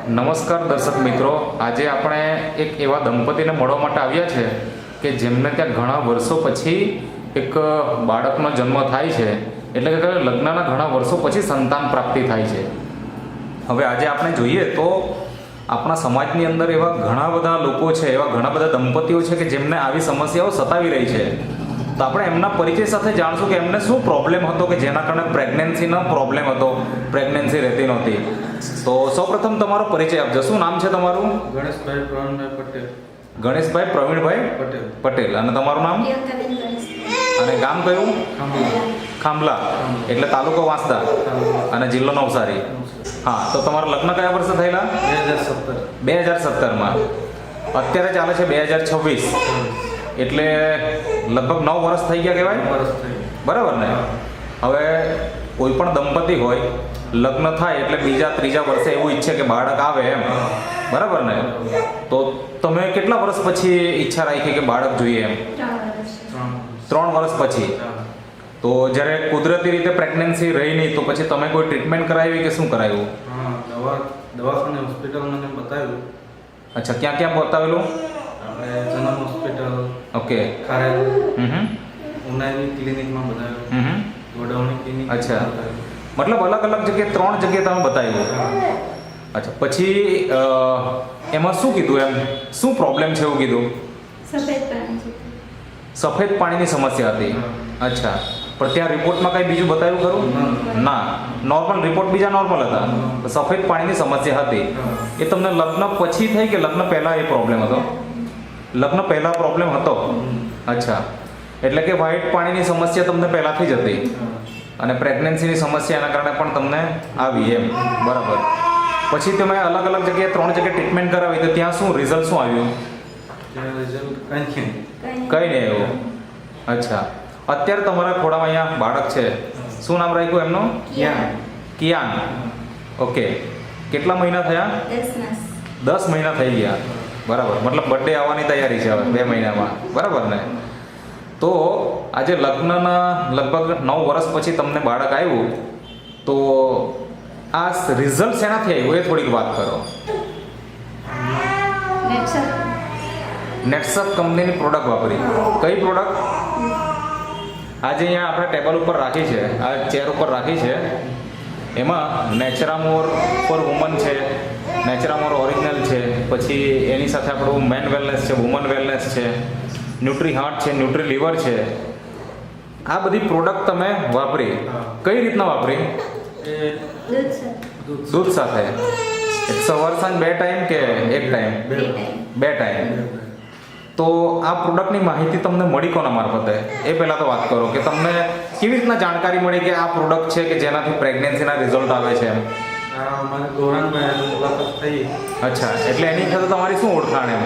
નમસ્કાર દર્શક મિત્રો, આજે આપણે એક એવા દંપતીને મળવા માટે આવ્યા છે કે જેમને ત્યાં ઘણા વર્ષો પછી એક બાળકનો જન્મ થાય છે, એટલે કે લગ્નના ઘણા વર્ષો પછી સંતાન પ્રાપ્તિ થાય છે. હવે આજે આપણે જોઈએ તો આપણા સમાજની અંદર એવા ઘણા બધા લોકો છે, એવા ઘણા બધા દંપતીઓ છે કે જેમને આવી સમસ્યાઓ સતાવી રહી છે. તો આપણે એમના પરિચય સાથે જાણશું કે એમને શું પ્રોબ્લેમ હતો કે જેના કારણે પ્રેગ્નન્સીનો પ્રોબ્લેમ હતો, પ્રેગ્નન્સી રહેતી નહોતી. તો સૌપ્રથમ તમારો પરિચય આપજો. શું નામ છે તમારું? ગણેશભાઈ પ્રવીણભાઈ પટેલ. ગણેશભાઈ પ્રવીણભાઈ પટેલ. અને તમારું નામ? અને ગામ કયું? ખાંભલા. એટલે તાલુકો વાંસદા અને જિલ્લો નવસારી. હા, તો તમારા લગ્ન કયા વર્ષે થયેલા? 2017માં. અત્યારે ચાલે છે 2026, એટલે લગભગ 9 વર્ષ થઈ ગયા કહેવાય. બરાબર ને? હવે કોઈ પણ દંપતી હોય, લગ્ન થાય એટલે બીજા ત્રીજા વર્ષે એવું ઈચ્છે કે બાળક આવે એમ. બરાબર ને? તો તમે કેટલા વર્ષ પછી ઈચ્છા રાખી કે બાળક જોઈએ એમ? 3 વર્ષ પછી. તો જ્યારે કુદરતી રીતે પ્રેગ્નન્સી રહી નહીં તો પછી તમે કોઈ ટ્રીટમેન્ટ કરાવી કે શું કરાવ્યું? દવાખાને હોસ્પિટલમાં બતાવ્યું. અચ્છા, ક્યાં ક્યાં બતાવેલું? જનમ હોસ્પિટલ, ઓકે, ખારેલ, ઉનાઈની ક્લિનિકમાં બતાવ્યું, ગોડાઉનની ક્લિનિક. અચ્છા, મતલબ અલગ અલગ જગ્યાએ 3 જગ્યાએ તમે બતાવ્યું. અચ્છા, પછી એમાં શું કીધું, એમ શું પ્રોબ્લેમ છે એવું કીધું? સફેદ પાણીની સમસ્યા હતી. અચ્છા, પણ ત્યાં રિપોર્ટમાં કંઈ બીજું બતાવ્યું ખરું? ના, નોર્મલ રિપોર્ટ બીજા નોર્મલ હતા. સફેદ પાણીની સમસ્યા હતી. એ તમને લગ્ન પછી થઈ કે લગ્ન પહેલાં એ પ્રોબ્લેમ હતો? લગ્ન પહેલાં પ્રોબ્લેમ હતો. અચ્છા, એટલે કે વ્હાઇટ પાણીની સમસ્યા તમને પહેલાંથી જ હતી અને પ્રેગ્નન્સીની સમસ્યા એના કારણે પણ તમને આવી એમ. બરાબર. પછી તમે અલગ અલગ જગ્યાએ 3 જગ્યાએ ટ્રીટમેન્ટ કરાવી તો ત્યાં શું રિઝલ્ટ શું આવ્યું? કંઈ નહીં એવું. અચ્છા, અત્યારે તમારા ખોડામાં અહીંયા બાળક છે. શું નામ રાખ્યું એમનું? કિયાન. ઓકે, કેટલા મહિના થયા? 10 મહિના થઈ ગયા. બરાબર. મતલબ બર્થડે આવવાની તૈયારી છે હવે 2 મહિનામાં. બરાબર ને? તો આજે લગ્નના લગભગ 9 વર્ષ પછી તમને બાળક આવ્યું, તો આ રિઝલ્ટ શેનાથી આવ્યું એ થોડીક વાત કરો. નેટસપ કંપનીની પ્રોડક્ટ વાપરી. કઈ પ્રોડક્ટ? આજે અહીંયા આપણે ટેબલ ઉપર રાખી છે, આ ચેર ઉપર રાખી છે. એમાં નેચરામોર ફોર વુમન છે, નેચરામોર ઓરિજિનલ છે, પછી એની સાથે આપણું મેન વેલનેસ છે, વુમન વેલનેસ છે, ન્યુટ્રી હાર્ટ છે, ન્યુટ્રી લીવર છે. આ બધી પ્રોડક્ટ તમે વાપરી. કઈ રીતના વાપરી? દૂધ સાથે. સવાર સાંજ 2 ટાઈમ કે 1 ટાઈમ? 2 ટાઈમ. તો આ પ્રોડક્ટની માહિતી તમને મળી કોના મારફતે? એ પહેલાં તો વાત કરો કે તમને કેવી રીતના જાણકારી મળી કે આ પ્રોડક્ટ છે કે જેનાથી પ્રેગ્નન્સીના રિઝલ્ટ આવે છે એમ? અચ્છા, એટલે એની સાથે તમારી શું ઓળખાણ એમ?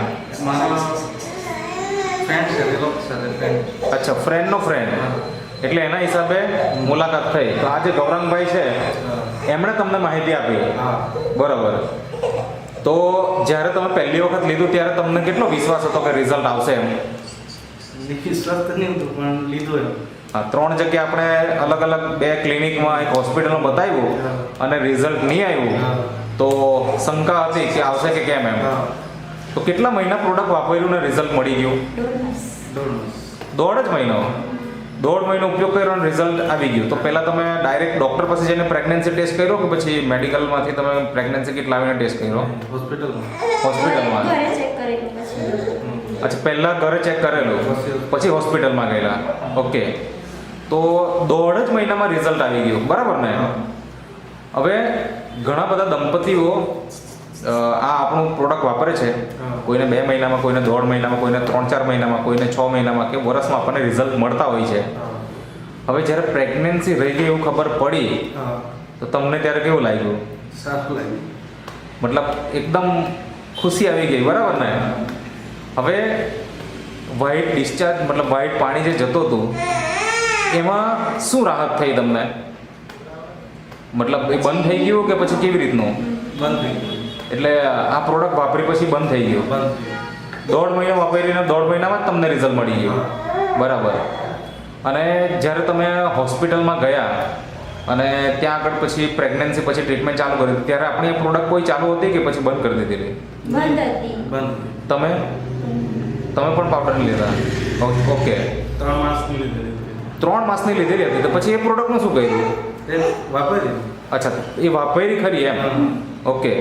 અચ્છા, ફ્રેન્ડનો ફ્રેન્ડ. એટલે એના હિસાબે મુલાકાત થઈ. તો આ જે ગૌરાંગભાઈ છે એમણે તમને માહિતી આપી. બરાબર. તો જ્યારે તમે પહેલી વખત લીધું ત્યારે તમને કેટલો વિશ્વાસ હતો કે રિઝલ્ટ આવશે એમ? વિશ્વાસ તો નહીં હતો, પણ લીધું એમ. હા, 3 જગ્યાએ આપણે અલગ અલગ 2 ક્લિનિકમાં, એક હોસ્પિટલમાં બતાવ્યું અને રિઝલ્ટ નહીં આવ્યું તો શંકા હતી કે આવશે કે કેમ એમ. તો કેટલા મહિના પ્રોડક્ટ વાપર્યું ને રિઝલ્ટ મળી ગયું? 1.5 જ મહિનો. 1.5 મહિનો ઉપયોગ કર્યો અને રિઝલ્ટ આવી ગયું. તો પહેલાં તમે ડાયરેક્ટ ડૉક્ટર પાસે જઈને પ્રેગ્નન્સી ટેસ્ટ કર્યો કે પછી મેડિકલમાંથી તમે પ્રેગ્નન્સી કિટ લાવીને ટેસ્ટ કર્યો? હોસ્પિટલમાં. અચ્છા, પહેલાં ઘરે ચેક કરેલું પછી હોસ્પિટલમાં ગયેલા. ઓકે, તો 1.5 જ મહિનામાં રિઝલ્ટ આવી ગયું. બરાબર ને? હવે ઘણા બધા દંપતીઓ આ આપણું પ્રોડક્ટ વાપરે છે. કોઈને 2 મહિનામાં, કોઈને 1.5 મહિનામાં, કોઈને 3-4 મહિનામાં, કોઈને 6 મહિનામાં કે વર્ષમાં આપણને રિઝલ્ટ મળતા હોય છે. હવે જ્યારે પ્રેગ્નન્સી રહી ગઈ એવું ખબર પડી તો તમને ત્યારે કેવું લાગ્યું? સારું લાગ્યું. મતલબ એકદમ ખુશી આવી ગઈ. બરાબર ને? હવે વ્હાઇટ ડિસ્ચાર્જ, મતલબ વ્હાઇટ પાણી જે જતું હતું એમાં શું રાહત થઈ તમને? મતલબ એ બંધ થઈ ગયું કે પછી કેવી રીતનું? બંધ થઈ ગયું. એટલે આ પ્રોડક્ટ વાપરી પછી બંધ થઈ ગયું. 1.5 મહિનો વાપરીને 1.5 મહિનામાં જ તમને રિઝલ્ટ મળી ગયું. બરાબર. અને જ્યારે તમે હોસ્પિટલમાં ગયા અને ત્યાં આગળ પછી પ્રેગ્નન્સી પછી ટ્રીટમેન્ટ ચાલુ કરી ત્યારે આપણી આ પ્રોડક્ટ કોઈ ચાલુ હતી કે પછી બંધ કરી દીધી બંધ હતી. બંધ તમે તમે પણ પાવડર લીધા? ઓકે, 3 માસની લીધેલી હતી. 3 માસની લીધેલી હતી તો પછી એ પ્રોડક્ટનું શું કર્યું? તે વાપરી. અચ્છા, એ વાપરી ખરી એમ? ઓકે,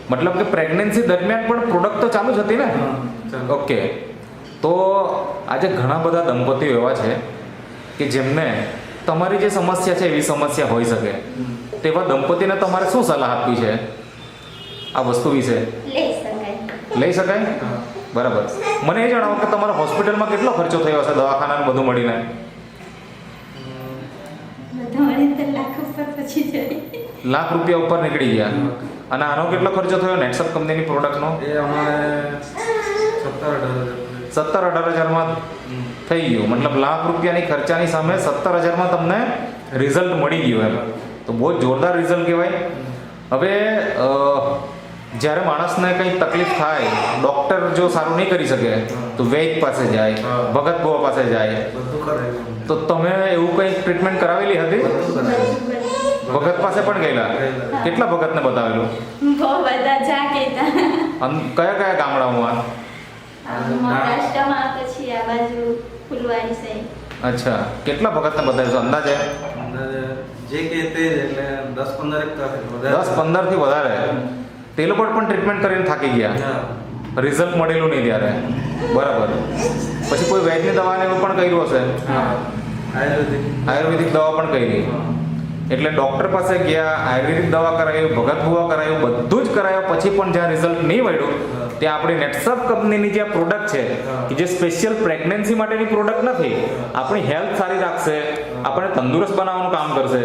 મતલબ કે પ્રેગ્નન્સી દરમિયાન પણ પ્રોડક્ટ તો ચાલુ જ હતી ને? ઓકે, તો આજે ઘણા બધા દંપતીઓ એવા છે કે જેમને તમારી જે સમસ્યા છે એવી સમસ્યા હોઈ શકે, તેવા દંપતીને તમારે શું સલાહ આપવી છે આ વસ્તુ વિશે? લઈ શકાય. લઈ શકાય? બરાબર. મને એ જણાવો કે તમારા હોસ્પિટલમાં કેટલો ખર્ચો થયો હશે દવાખાના ને બધું મળીને? બધાને તો લાખ ઉપર પછી જાય. લાખ રૂપિયા ઉપર નીકળી ગયા. અને આનો કેટલો ખર્ચો થયો નેટસપ કંપનીની પ્રોડક્ટનો? એ અમારે 17-18 હજારમાં થઈ ગયું. મતલબ લાખ રૂપિયાની ખર્ચાની સામે 17,000માં તમને રિઝલ્ટ મળી ગયું એમ. તો બહુ જ જોરદાર રિઝલ્ટ કહેવાય. હવે જ્યારે માણસને કંઈ તકલીફ થાય, ડૉક્ટર જો સારું નહીં કરી શકે તો વૈદ્ય પાસે જાય, ભગત બુવા પાસે જાય. બધું કરાવ્યું. તો તમે એવું કંઈ ટ્રીટમેન્ટ કરાવેલી હતી? બધું કરાવ્યું. ભગત પાસે પણ ગયેલા? કેટલા ભગતને બતાવેલું? બહુ બધા જા કહેતા. કયા કયા ગામડાઓમાં? મહારાષ્ટ્રમાં પછી આ બાજુ ફુલવાડી સાઈડ. અચ્છા, કેટલા ભગતને બતાવ્યું અંદાજે? અંદાજે જે કે તે જ એટલે 10-15 એક તો હશે. 10-15 થી વધારે. તે લોકો પણ ટ્રીટમેન્ટ કરીને થાકી ગયા, હા. રિઝલ્ટ મળેલું નહીં ત્યારે. બરાબર. પછી કોઈ વૈદ્યની દવાને એવું પણ કર્યું હશે? હા. આયુર્વેદિક દવા પણ કરી. એટલે ડૉક્ટર પાસે ગયા, આયુર્વેદિક દવા કરાવ્યું, ભગત બુવા કરાવ્યું, બધું જ કરાવ્યું, પછી પણ જ્યાં રિઝલ્ટ નહીં મળ્યું ત્યાં આપણી નેટસપ કંપનીની જે પ્રોડક્ટ છે કે જે સ્પેશિયલ પ્રેગ્નન્સી માટેની પ્રોડક્ટ નથી, આપણી હેલ્થ સારી રાખશે, આપણે તંદુરસ્ત બનાવવાનું કામ કરશે.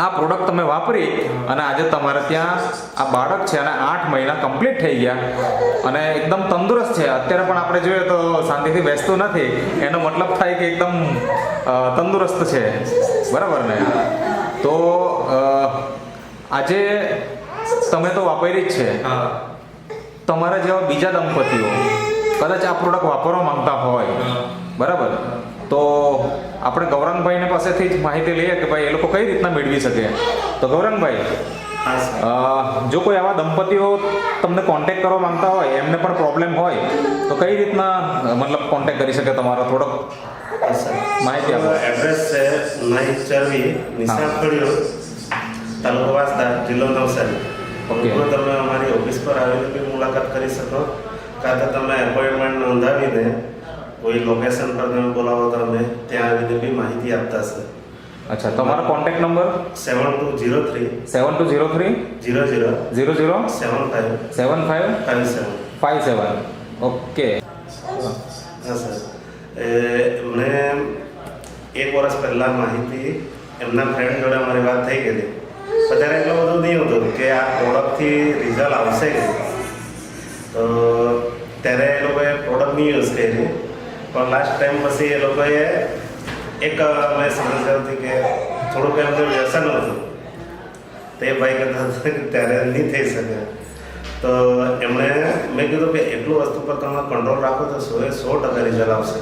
આ પ્રોડક્ટ તમે વાપરી અને આજે તમારે ત્યાં આ બાળક છે અને 8 મહિના કમ્પ્લીટ થઈ ગયા અને એકદમ તંદુરસ્ત છે. અત્યારે પણ આપણે જોઈએ તો શાંતિથી બેસતું નથી, એનો મતલબ થાય કે એકદમ તંદુરસ્ત છે. બરાબર ને? તો આજે તમે તો વાપરી જ છે. હા. તમારા જેવા બીજા દંપતીઓ કદાચ આ પ્રોડક્ટ વાપરવા માંગતા હોય, બરાબર, તો આપણે ગૌરંગભાઈને પાસેથી જ માહિતી લઈએ કે ભાઈ એ લોકો કઈ રીતના મેળવી શકે. તો ગૌરંગભાઈ, જો કોઈ આવા દંપતીઓ તમને કોન્ટેક્ટ કરવા માંગતા હોય, એમને પણ પ્રોબ્લેમ હોય, તો કઈ રીતના મતલબ કોન્ટેક્ટ કરી શકે તમારો? થોડોક માહિતી આપો. એડ્રેસ છે નાઈક ચરવી, નિશાન ખડીઓ, તાલુકો વાંસદા, જિલ્લો નવસારી. ઓકે. તો તમે અમારી ઓફિસ પર આવીને બી મુલાકાત કરી શકો, કાં તો તમે એપોઇન્ટમેન્ટ નોંધાવીને કોઈ લોકેશન પર તમે બોલાવો તો અમે ત્યાં આવીને બી માહિતી આપતા છે. અચ્છા, તમારો કોન્ટેક્ટ નંબર? 7203 7203 00 00 75 57 57. ઓકે. હા સર. એમને 1 વર્ષ પહેલાં માહિતી એમના ફ્રેન્ડ જોડે અમારી વાત થઈ ગયેલી. અત્યારે એટલું બધું નહીં હતું કે આ પ્રોડક્ટથી રિઝલ્ટ આવશે કે, તો ત્યારે એ લોકોએ પ્રોડક્ટ નહીં યુઝ કરી. પણ લાસ્ટ ટાઈમ પછી એ લોકોએ એક મેં સમસ્યા હતી કે થોડુંક એમને વ્યસન હતું. તે ભાઈ કહેતા હતા કે ત્યારે નહીં થઈ શકે. તો એમણે મેં કીધું કે એટલું વસ્તુ પર તમે કંટ્રોલ રાખો તો 100% રિઝલ્ટ આવશે.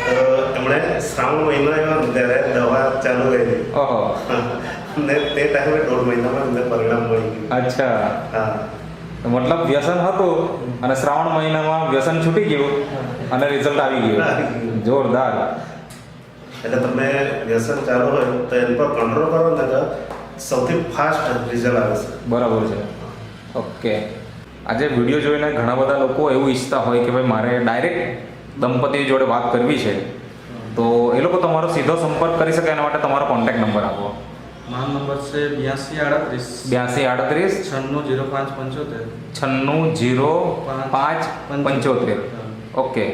તો એમણે શ્રાવણ મહિનો આવ્યો ને ત્યારે દવા ચાલુ કરી. ઓહો. ને તે ટાઈમે 1.5 મહિનામાં એમને પરિણામ મળી ગયું. અચ્છા, હા. મતલબ વ્યસન હતું અને શ્રાવણ મહિનામાં વ્યસન છૂટી ગયું અને રિઝલ્ટ આવી ગયું. જોરદાર. એટલે તમે વ્યસન ચાલુ હોય તો એની પર કંટ્રોલ કરો ને તો સૌથી ફાસ્ટ રિઝલ્ટ આવે છે. બરાબર છે. ઓકે. આજે વિડીયો જોઈને ઘણા બધા લોકો એવું ઈચ્છતા હોય કે ભાઈ મારે ડાયરેક્ટ દંપતી જોડે વાત કરવી છે, તો એ લોકો તમારો સીધો સંપર્ક કરી શકે એના માટે તમારો કોન્ટેક્ટ નંબર આપો. મારો નંબર છે 8238 9238 960575. ઓકે.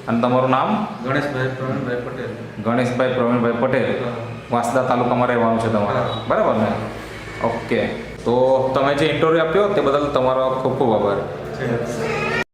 અને તમારું નામ? ગણેશભાઈ પ્રવીણભાઈ પટેલ. ગણેશભાઈ પ્રવીણભાઈ પટેલ, વાંસદા તાલુકામાં રહેવાનું છે તમારે, બરાબર ને? ઓકે. તો તમે જે ઇન્ટરવ્યૂ આપ્યો તે બદલ તમારો ખૂબ ખૂબ આભાર. છે